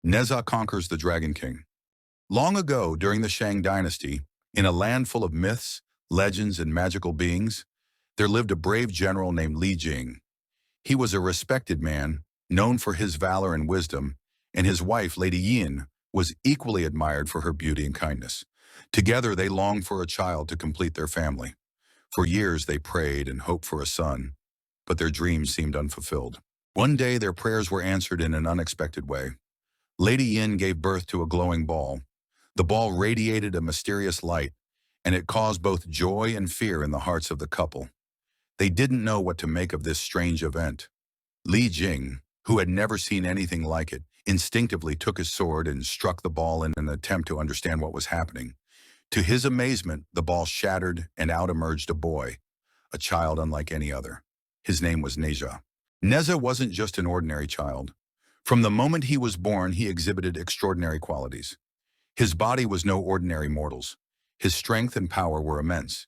Nezha conquers the Dragon King. Long ago, during the Shang dynasty, in a land full of myths, legends, and magical beings, there lived a brave general named Li Jing. He was a respected man, known for his valor and wisdom, and his wife, Lady Yin, was equally admired for her beauty and kindness. Together, they longed for a child to complete their family. For years, they prayed and hoped for a son, but their dreams seemed unfulfilled. One day, their prayers were answered in an unexpected way. Lady Yin gave birth to a glowing ball. The ball radiated a mysterious light, and it caused both joy and fear in the hearts of the couple. They didn't know what to make of this strange event. Li Jing, who had never seen anything like it, instinctively took his sword and struck the ball in an attempt to understand what was happening. To his amazement, the ball shattered and out emerged a boy, a child unlike any other. His name was Nezha. Nezha wasn't just an ordinary child. From the moment he was born, he exhibited extraordinary qualities. His body was no ordinary mortal's. His strength and power were immense.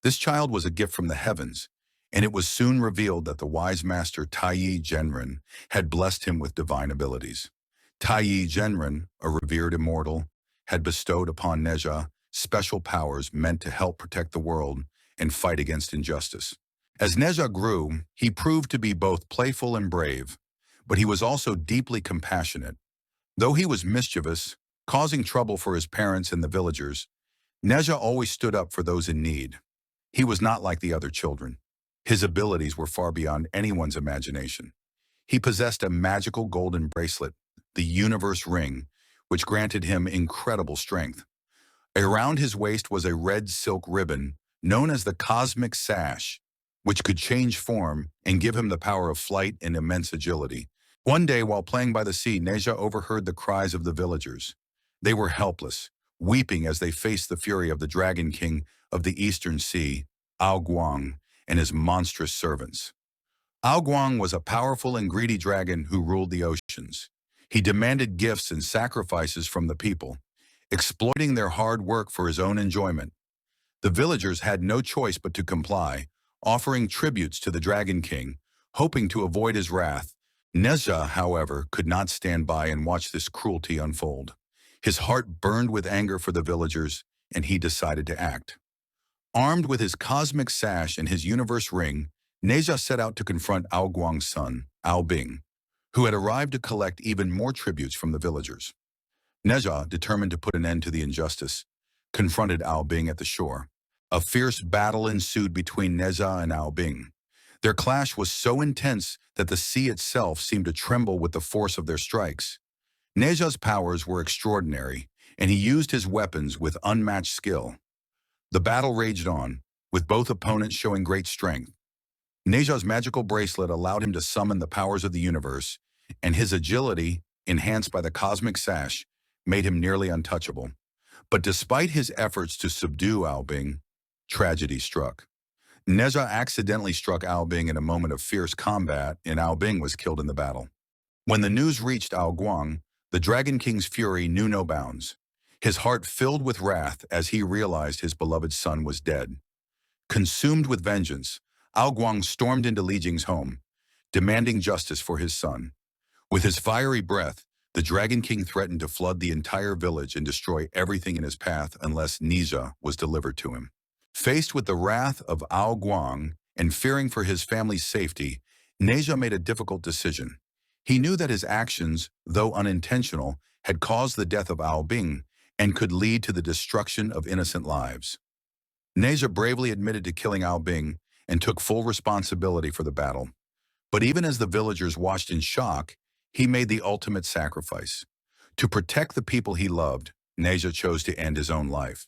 This child was a gift from the heavens, and it was soon revealed that the wise master Taiyi Genren had blessed him with divine abilities. Taiyi Genren, a revered immortal, had bestowed upon Nezha special powers meant to help protect the world and fight against injustice. As Nezha grew, he proved to be both playful and brave, but he was also deeply compassionate. Though he was mischievous, causing trouble for his parents and the villagers, Nezha always stood up for those in need. He was not like the other children. His abilities were far beyond anyone's imagination. He possessed a magical golden bracelet, the universe ring, which granted him incredible strength. Around his waist was a red silk ribbon, known as the cosmic sash, which could change form and give him the power of flight and immense agility. One day, while playing by the sea, Nezha overheard the cries of the villagers. They were helpless, weeping as they faced the fury of the Dragon King of the Eastern Sea, Ao Guang, and his monstrous servants. Ao Guang was a powerful and greedy dragon who ruled the oceans. He demanded gifts and sacrifices from the people, exploiting their hard work for his own enjoyment. The villagers had no choice but to comply, offering tributes to the Dragon King, hoping to avoid his wrath. Nezha, however, could not stand by and watch this cruelty unfold. His heart burned with anger for the villagers, and he decided to act. Armed with his cosmic sash and his universe ring, Nezha set out to confront Ao Guang's son, Ao Bing, who had arrived to collect even more tributes from the villagers. Nezha, determined to put an end to the injustice, confronted Ao Bing at the shore. A fierce battle ensued between Nezha and Ao Bing. Their clash was so intense that the sea itself seemed to tremble with the force of their strikes. Nezha's powers were extraordinary, and he used his weapons with unmatched skill. The battle raged on, with both opponents showing great strength. Nezha's magical bracelet allowed him to summon the powers of the universe, and his agility, enhanced by the cosmic sash, made him nearly untouchable. But despite his efforts to subdue Ao Bing, tragedy struck. Nezha accidentally struck Ao Bing in a moment of fierce combat, and Ao Bing was killed in the battle. When the news reached Ao Guang, the Dragon King's fury knew no bounds. His heart filled with wrath as he realized his beloved son was dead. Consumed with vengeance, Ao Guang stormed into Li Jing's home, demanding justice for his son. With his fiery breath, the Dragon King threatened to flood the entire village and destroy everything in his path unless Nezha was delivered to him. Faced with the wrath of Ao Guang and fearing for his family's safety, Nezha made a difficult decision. He knew that his actions, though unintentional, had caused the death of Ao Bing and could lead to the destruction of innocent lives. Nezha bravely admitted to killing Ao Bing and took full responsibility for the battle. But even as the villagers watched in shock, he made the ultimate sacrifice. To protect the people he loved, Nezha chose to end his own life.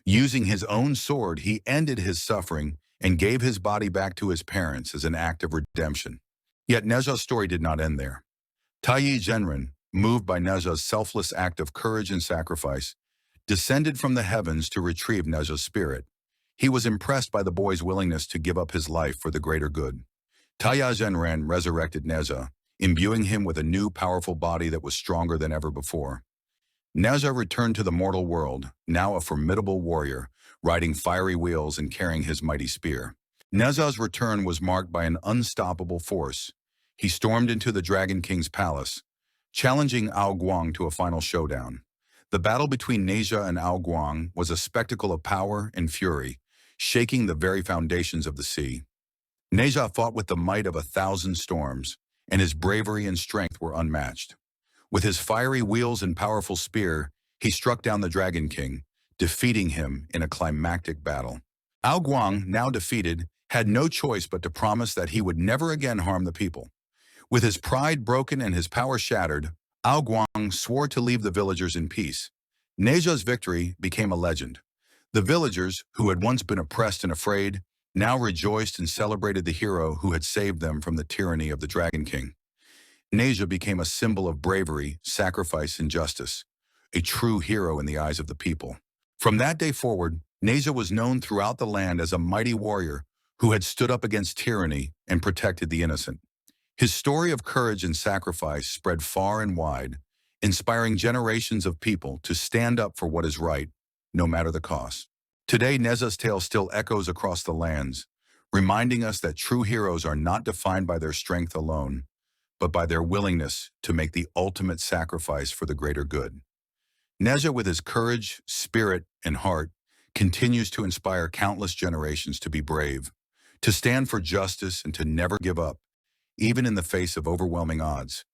Using his own sword, he ended his suffering and gave his body back to his parents as an act of redemption. Yet Nezha's story did not end there. Taiyi Genren, moved by Nezha's selfless act of courage and sacrifice, descended from the heavens to retrieve Nezha's spirit. He was impressed by the boy's willingness to give up his life for the greater good. Taiyi Genren resurrected Nezha, imbuing him with a new powerful body that was stronger than ever before. Nezha returned to the mortal world, now a formidable warrior, riding fiery wheels and carrying his mighty spear. Nezha's return was marked by an unstoppable force. He stormed into the Dragon King's palace, challenging Ao Guang to a final showdown. The battle between Nezha and Ao Guang was a spectacle of power and fury, shaking the very foundations of the sea. Nezha fought with the might of 1,000 storms, and his bravery and strength were unmatched. With his fiery wheels and powerful spear, he struck down the Dragon King, defeating him in a climactic battle. Ao Guang, now defeated, had no choice but to promise that he would never again harm the people. With his pride broken and his power shattered, Ao Guang swore to leave the villagers in peace. Nezha's victory became a legend. The villagers, who had once been oppressed and afraid, now rejoiced and celebrated the hero who had saved them from the tyranny of the Dragon King. Nezha became a symbol of bravery, sacrifice, and justice, a true hero in the eyes of the people. From that day forward, Nezha was known throughout the land as a mighty warrior who had stood up against tyranny and protected the innocent. His story of courage and sacrifice spread far and wide, inspiring generations of people to stand up for what is right, no matter the cost. Today, Nezha's tale still echoes across the lands, reminding us that true heroes are not defined by their strength alone, but by their willingness to make the ultimate sacrifice for the greater good. Nezha, with his courage, spirit, and heart, continues to inspire countless generations to be brave, to stand for justice, and to never give up, even in the face of overwhelming odds.